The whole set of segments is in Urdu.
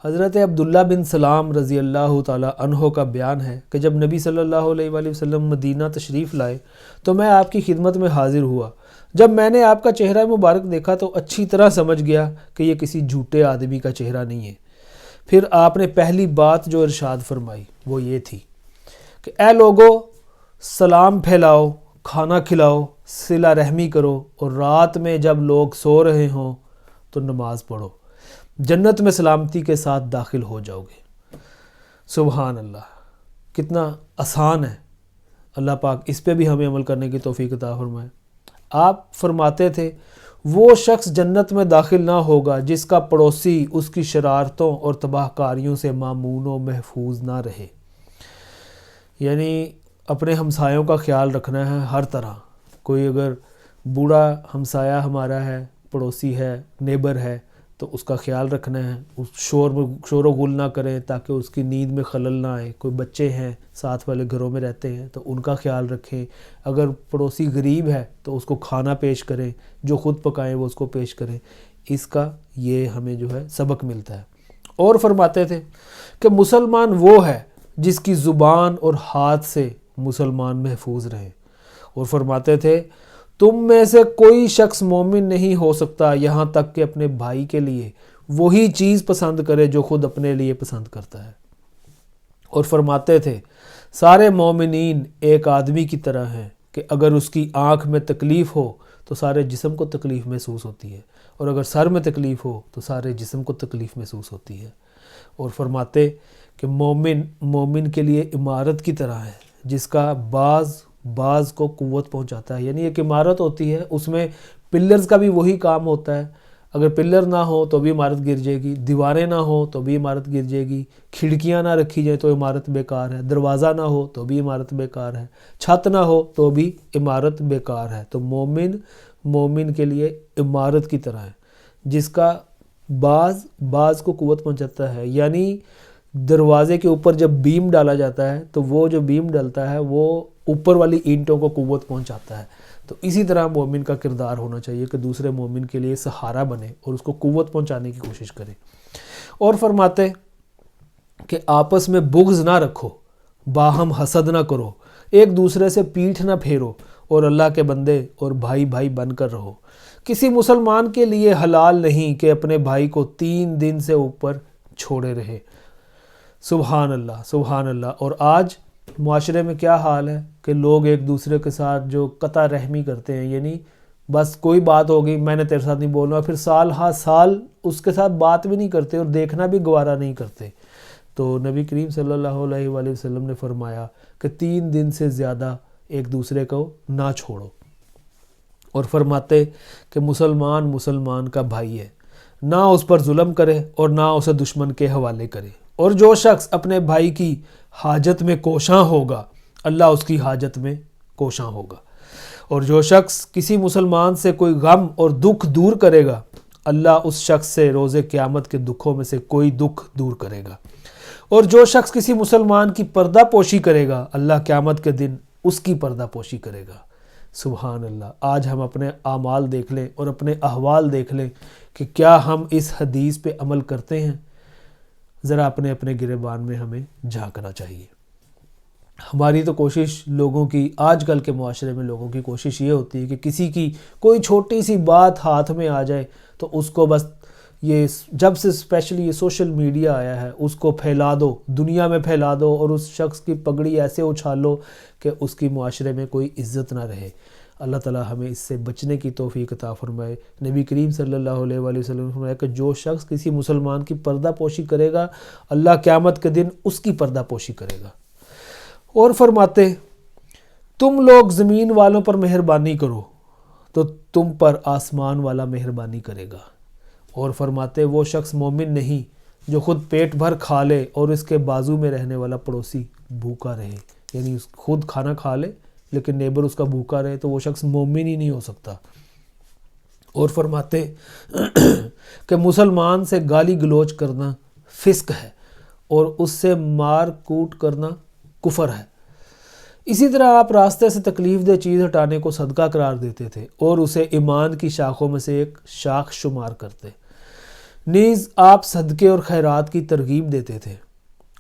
حضرت عبداللہ بن سلام رضی اللہ تعالی عنہ کا بیان ہے کہ جب نبی صلی اللہ علیہ وآلہ وسلم مدینہ تشریف لائے تو میں آپ کی خدمت میں حاضر ہوا۔ جب میں نے آپ کا چہرہ مبارک دیکھا تو اچھی طرح سمجھ گیا کہ یہ کسی جھوٹے آدمی کا چہرہ نہیں ہے۔ پھر آپ نے پہلی بات جو ارشاد فرمائی وہ یہ تھی کہ اے لوگو، سلام پھیلاؤ، کھانا کھلاؤ، صلہ رحمی کرو، اور رات میں جب لوگ سو رہے ہوں تو نماز پڑھو، جنت میں سلامتی کے ساتھ داخل ہو جاؤ گے۔ سبحان اللہ، کتنا آسان ہے۔ اللہ پاک اس پہ بھی ہمیں عمل کرنے کی توفیق عطا فرمائے۔ آپ فرماتے تھے وہ شخص جنت میں داخل نہ ہوگا جس کا پڑوسی اس کی شرارتوں اور تباہ کاریوں سے مامون و محفوظ نہ رہے۔ یعنی اپنے ہمسایوں کا خیال رکھنا ہے ہر طرح۔ کوئی اگر بوڑھا ہمسایہ ہمارا ہے، پڑوسی ہے، نیبر ہے، تو اس کا خیال رکھنا ہے، اس شور و غل نہ کریں تاکہ اس کی نیند میں خلل نہ آئے۔ کوئی بچے ہیں ساتھ والے گھروں میں رہتے ہیں تو ان کا خیال رکھیں۔ اگر پڑوسی غریب ہے تو اس کو کھانا پیش کریں، جو خود پکائیں وہ اس کو پیش کریں۔ اس کا یہ ہمیں جو ہے سبق ملتا ہے۔ اور فرماتے تھے کہ مسلمان وہ ہے جس کی زبان اور ہاتھ سے مسلمان محفوظ رہیں۔ اور فرماتے تھے تم میں سے کوئی شخص مومن نہیں ہو سکتا یہاں تک کہ اپنے بھائی کے لیے وہی چیز پسند کرے جو خود اپنے لیے پسند کرتا ہے۔ اور فرماتے تھے سارے مومنین ایک آدمی کی طرح ہیں کہ اگر اس کی آنکھ میں تکلیف ہو تو سارے جسم کو تکلیف محسوس ہوتی ہے، اور اگر سر میں تکلیف ہو تو سارے جسم کو تکلیف محسوس ہوتی ہے۔ اور فرماتے کہ مومن کے لیے عمارت کی طرح ہے جس کا بعض کو قوت پہنچاتا ہے۔ یعنی ایک عمارت ہوتی ہے، اس میں پلرز کا بھی وہی کام ہوتا ہے۔ اگر پلر نہ ہو تو بھی عمارت گر جائے گی، دیواریں نہ ہو تو بھی عمارت گر جائے گی، کھڑکیاں نہ رکھی جائیں تو عمارت بیکار ہے، دروازہ نہ ہو تو بھی عمارت بیکار ہے، چھت نہ ہو تو بھی عمارت بیکار ہے۔ تو مومن کے لیے عمارت کی طرح ہے جس کا بعض کو قوت پہنچاتا ہے۔ یعنی دروازے کے اوپر جب بیم ڈالا جاتا ہے تو وہ جو بیم ڈالتا ہے وہ اوپر والی اینٹوں کو قوت پہنچاتا ہے۔ تو اسی طرح مومن کا کردار ہونا چاہیے کہ دوسرے مومن کے لیے سہارا بنے اور اس کو قوت پہنچانے کی کوشش کرے۔ اور فرماتے کہ آپس میں بغض نہ رکھو، باہم حسد نہ کرو، ایک دوسرے سے پیٹھ نہ پھیرو، اور اللہ کے بندے اور بھائی بن کر رہو۔ کسی مسلمان کے لیے حلال نہیں کہ اپنے بھائی کو 3 دن سے اوپر چھوڑے رہے۔ سبحان اللہ، سبحان اللہ۔ اور آج معاشرے میں کیا حال ہے کہ لوگ ایک دوسرے کے ساتھ جو قطع رحمی کرتے ہیں، یعنی بس کوئی بات ہو گئی میں نے تیرے ساتھ نہیں بولنا، پھر سال ہا سال اس کے ساتھ بات بھی نہیں کرتے اور دیکھنا بھی گوارا نہیں کرتے۔ تو نبی کریم صلی اللہ علیہ وآلہ وسلم نے فرمایا کہ 3 دن سے زیادہ ایک دوسرے کو نہ چھوڑو۔ اور فرماتے کہ مسلمان کا بھائی ہے، نہ اس پر ظلم کرے اور نہ اسے دشمن کے حوالے کرے۔ اور جو شخص اپنے بھائی کی حاجت میں کوشاں ہوگا اللہ اس کی حاجت میں کوشاں ہوگا، اور جو شخص کسی مسلمان سے کوئی غم اور دکھ دور کرے گا اللہ اس شخص سے روز قیامت کے دکھوں میں سے کوئی دکھ دور کرے گا، اور جو شخص کسی مسلمان کی پردہ پوشی کرے گا اللہ قیامت کے دن اس کی پردہ پوشی کرے گا۔ سبحان اللہ۔ آج ہم اپنے اعمال دیکھ لیں اور اپنے احوال دیکھ لیں کہ کیا ہم اس حدیث پہ عمل کرتے ہیں۔ ذرا اپنے گریبان میں ہمیں جھانکنا چاہیے۔ ہماری تو کوشش لوگوں کی، آج کل کے معاشرے میں لوگوں کی کوشش یہ ہوتی ہے کہ کسی کی کوئی چھوٹی سی بات ہاتھ میں آ جائے تو اس کو بس یہ جب سے اسپیشلی یہ سوشل میڈیا آیا ہے اس کو پھیلا دو، دنیا میں پھیلا دو، اور اس شخص کی پگڑی ایسے اچھالو کہ اس کی معاشرے میں کوئی عزت نہ رہے۔ اللہ تعالی ہمیں اس سے بچنے کی توفیق عطا فرمائے۔ نبی کریم صلی اللہ علیہ وآلہ وسلم نے فرمایا کہ جو شخص کسی مسلمان کی پردہ پوشی کرے گا اللہ قیامت کے دن اس کی پردہ پوشی کرے گا۔ اور فرماتے تم لوگ زمین والوں پر مہربانی کرو تو تم پر آسمان والا مہربانی کرے گا۔ اور فرماتے وہ شخص مومن نہیں جو خود پیٹ بھر کھا لے اور اس کے بازو میں رہنے والا پڑوسی بھوکا رہے، یعنی خود کھانا کھا لے لیکن نیبر اس کا بھوکا رہے تو وہ شخص مومن ہی نہیں ہو سکتا۔ اور فرماتے کہ مسلمان سے گالی گلوچ کرنا فسق ہے اور اس سے مار کوٹ کرنا کفر ہے۔ اسی طرح آپ راستے سے تکلیف دہ چیز ہٹانے کو صدقہ قرار دیتے تھے اور اسے ایمان کی شاخوں میں سے ایک شاخ شمار کرتے۔ نیز آپ صدقے اور خیرات کی ترغیب دیتے تھے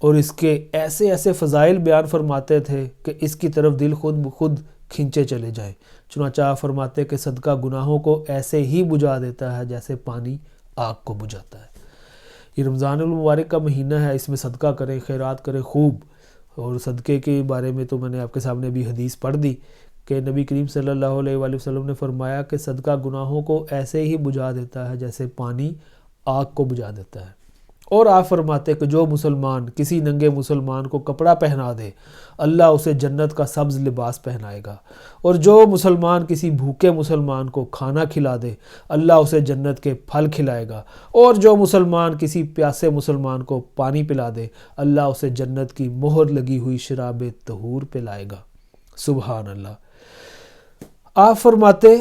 اور اس کے ایسے ایسے فضائل بیان فرماتے تھے کہ اس کی طرف دل خود بخود کھنچے چلے جائے۔ چنانچہ آپ فرماتے کہ صدقہ گناہوں کو ایسے ہی بجھا دیتا ہے جیسے پانی آگ کو بجھاتا ہے۔ یہ رمضان المبارک کا مہینہ ہے، اس میں صدقہ کریں، خیرات کریں خوب۔ اور صدقے کے بارے میں تو میں نے آپ کے سامنے بھی حدیث پڑھ دی کہ نبی کریم صلی اللہ علیہ وآلہ وسلم نے فرمایا کہ صدقہ گناہوں کو ایسے ہی بجھا دیتا ہے جیسے پانی آگ کو بجھا دیتا ہے۔ اور آپ فرماتے کہ جو مسلمان کسی ننگے مسلمان کو کپڑا پہنا دے اللہ اسے جنت کا سبز لباس پہنائے گا، اور جو مسلمان کسی بھوکے مسلمان کو کھانا کھلا دے اللہ اسے جنت کے پھل کھلائے گا، اور جو مسلمان کسی پیاسے مسلمان کو پانی پلا دے اللہ اسے جنت کی مہر لگی ہوئی شراب طہور پلائے گا۔ سبحان اللہ۔ آپ فرماتے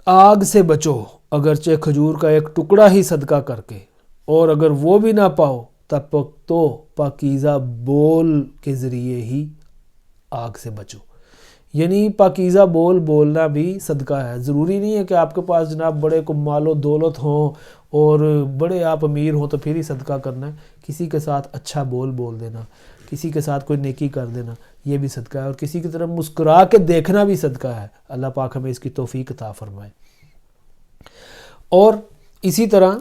آگ سے بچو اگرچہ کھجور کا ایک ٹکڑا ہی صدقہ کر کے، اور اگر وہ بھی نہ پاؤ تب تو پاکیزہ بول کے ذریعے ہی آگ سے بچو۔ یعنی پاکیزہ بول بولنا بھی صدقہ ہے۔ ضروری نہیں ہے کہ آپ کے پاس جناب بڑے کو مال و دولت ہوں اور بڑے آپ امیر ہوں تو پھر ہی صدقہ کرنا ہے۔ کسی کے ساتھ اچھا بول بول دینا، کسی کے ساتھ کوئی نیکی کر دینا، یہ بھی صدقہ ہے، اور کسی کی طرف مسکرا کے دیکھنا بھی صدقہ ہے۔ اللہ پاک ہمیں اس کی توفیق عطا فرمائے۔ اور اسی طرح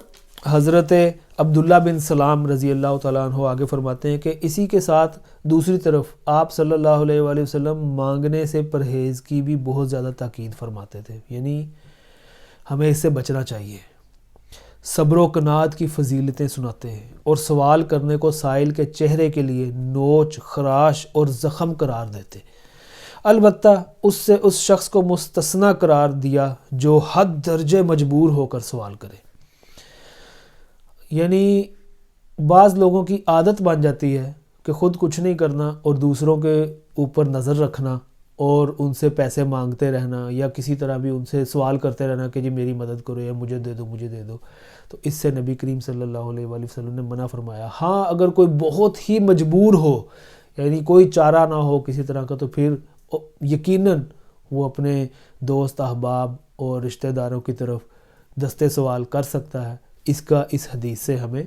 حضرت عبداللہ بن سلام رضی اللہ تعالیٰ عنہ آگے فرماتے ہیں کہ اسی کے ساتھ دوسری طرف آپ صلی اللہ علیہ وآلہ وسلم مانگنے سے پرہیز کی بھی بہت زیادہ تاکید فرماتے تھے، یعنی ہمیں اس سے بچنا چاہیے۔ صبر و قناعت کی فضیلتیں سناتے ہیں اور سوال کرنے کو سائل کے چہرے کے لیے نوچ، خراش اور زخم قرار دیتے، البتہ اس سے اس شخص کو مستثنی قرار دیا جو حد درجے مجبور ہو کر سوال کرے۔ یعنی بعض لوگوں کی عادت بن جاتی ہے کہ خود کچھ نہیں کرنا اور دوسروں کے اوپر نظر رکھنا اور ان سے پیسے مانگتے رہنا یا کسی طرح بھی ان سے سوال کرتے رہنا کہ جی میری مدد کرو یا مجھے دے دو مجھے دے دو۔ تو اس سے نبی کریم صلی اللہ علیہ وآلہ وسلم نے منع فرمایا۔ ہاں اگر کوئی بہت ہی مجبور ہو، یعنی کوئی چارہ نہ ہو کسی طرح کا، تو پھر یقیناً وہ اپنے دوست احباب اور رشتہ داروں کی طرف دستے سوال کر سکتا ہے۔ اس حدیث سے ہمیں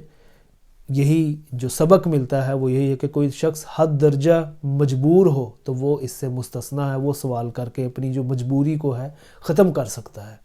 یہی جو سبق ملتا ہے وہ یہی ہے کہ کوئی شخص حد درجہ مجبور ہو تو وہ اس سے مستثنی ہے، وہ سوال کر کے اپنی جو مجبوری کو ہے ختم کر سکتا ہے۔